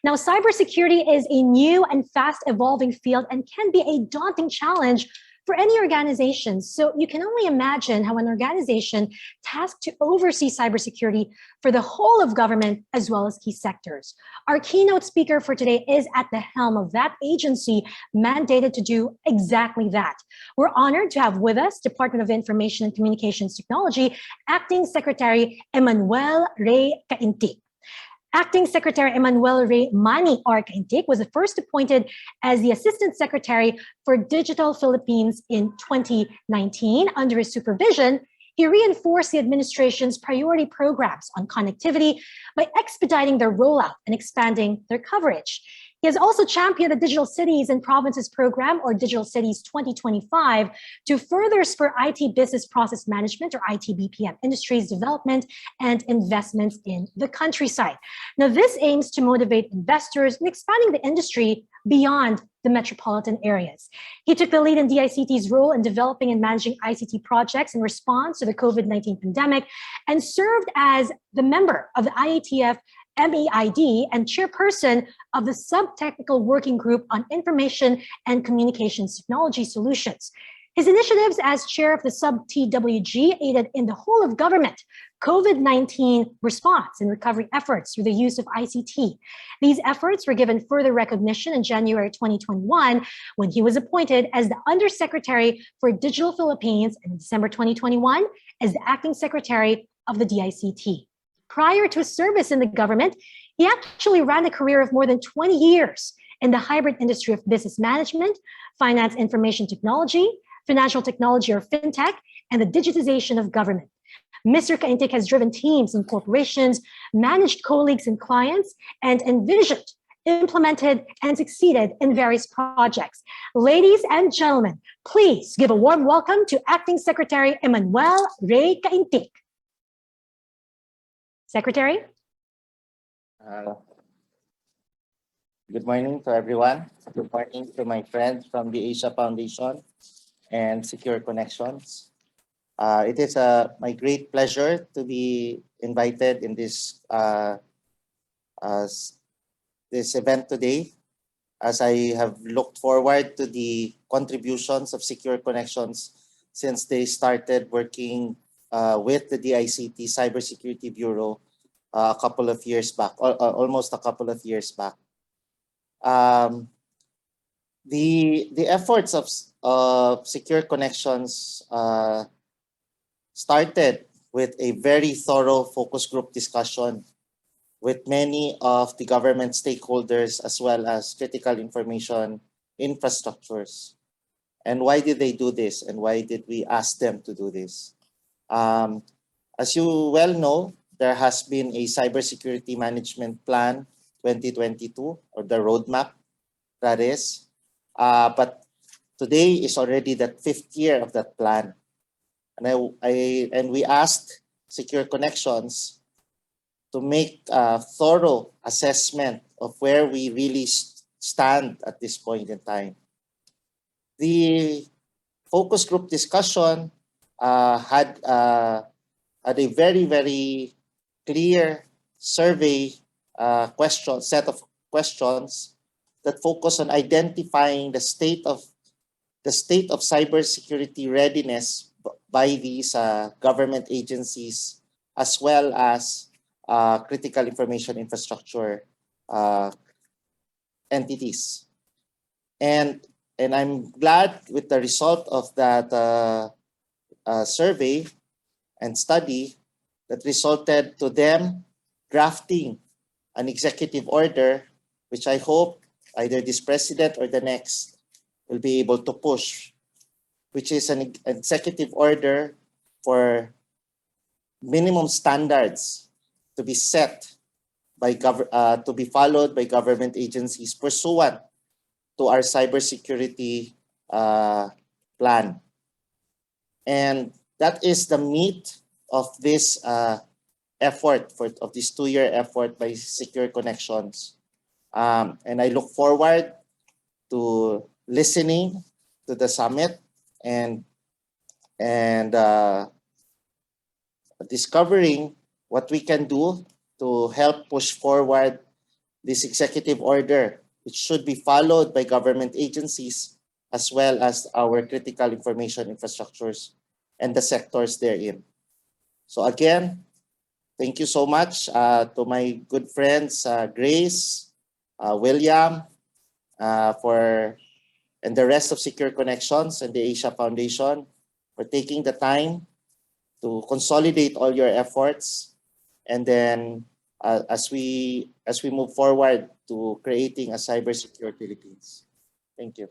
Now, cybersecurity is a new and fast evolving field and can be a daunting challenge for any organization. So you can only imagine how an organization tasked to oversee cybersecurity for the whole of government as well as key sectors. Our keynote speaker for today is at the helm of that agency mandated to do exactly that. We're honored to have with us Department of Information and Communications Technology, Acting Secretary Emmanuel Rey Caintic. Acting Secretary Emmanuel Rey Caintic was first appointed as the Assistant Secretary for Digital Philippines in 2019. Under his supervision, he reinforced the administration's priority programs on connectivity by expediting their rollout and expanding their coverage. He has also championed the Digital Cities and Provinces program, or Digital Cities 2025, to further spur IT business process management, or IT-BPM, industry's development and investments in the countryside. Now, this aims to motivate investors in expanding the industry beyond the metropolitan areas. He took the lead in DICT's role in developing and managing ICT projects in response to the COVID-19 pandemic and served as the member of the IATF MEID and chairperson of the Sub-Technical Working Group on Information and Communications Technology Solutions. His initiatives as chair of the Sub-TWG aided in the whole of government COVID-19 response and recovery efforts through the use of ICT. These efforts were given further recognition in January 2021 when he was appointed as the Undersecretary for Digital Philippines, and in December 2021 as the Acting Secretary of the DICT. Prior to his service in the government, he actually ran a career of more than 20 years in the hybrid industry of business management, finance information technology, financial technology or fintech, and the digitization of government. Mr. Caintic has driven teams in corporations, managed colleagues and clients, and envisioned, implemented, and succeeded in various projects. Ladies and gentlemen, please give a warm welcome to Acting Secretary Emmanuel Rey Caintic. Secretary? Good morning to everyone. Good morning to my friends from the Asia Foundation and Secure Connections. It is my great pleasure to be invited in this event today, as I have looked forward to the contributions of Secure Connections since they started working with the DICT Cybersecurity Bureau a couple of years back, almost a couple of years back. The efforts of Secure Connections started with a very thorough focus group discussion with many of the government stakeholders as well as critical information infrastructures. And why did they do this? And why did we ask them to do this? As you well know, there has been a Cybersecurity Management Plan 2022, or the roadmap, that is. But today is already the 5th year of that plan. And we asked Secure Connections to make a thorough assessment of where we really stand at this point in time. The focus group discussion had a very, very clear survey set of questions that focus on identifying the state of cybersecurity readiness by these government agencies as well as critical information infrastructure entities. And I'm glad with the result of that survey and study that resulted to them drafting an executive order, which I hope either this president or the next will be able to push, which is an executive order for minimum standards to be set by to be followed by government agencies pursuant to our cybersecurity plan. And that is the meat of this effort, of this 2-year effort by Secure Connections. And I look forward to listening to the summit and discovering what we can do to help push forward this executive order, which should be followed by government agencies as well as our critical information infrastructures and the sectors therein. So again, thank you so much to my good friends, Grace, William, and the rest of Secure Connections and the Asia Foundation for taking the time to consolidate all your efforts, and then as we move forward to creating a cybersecure Philippines. Thank you.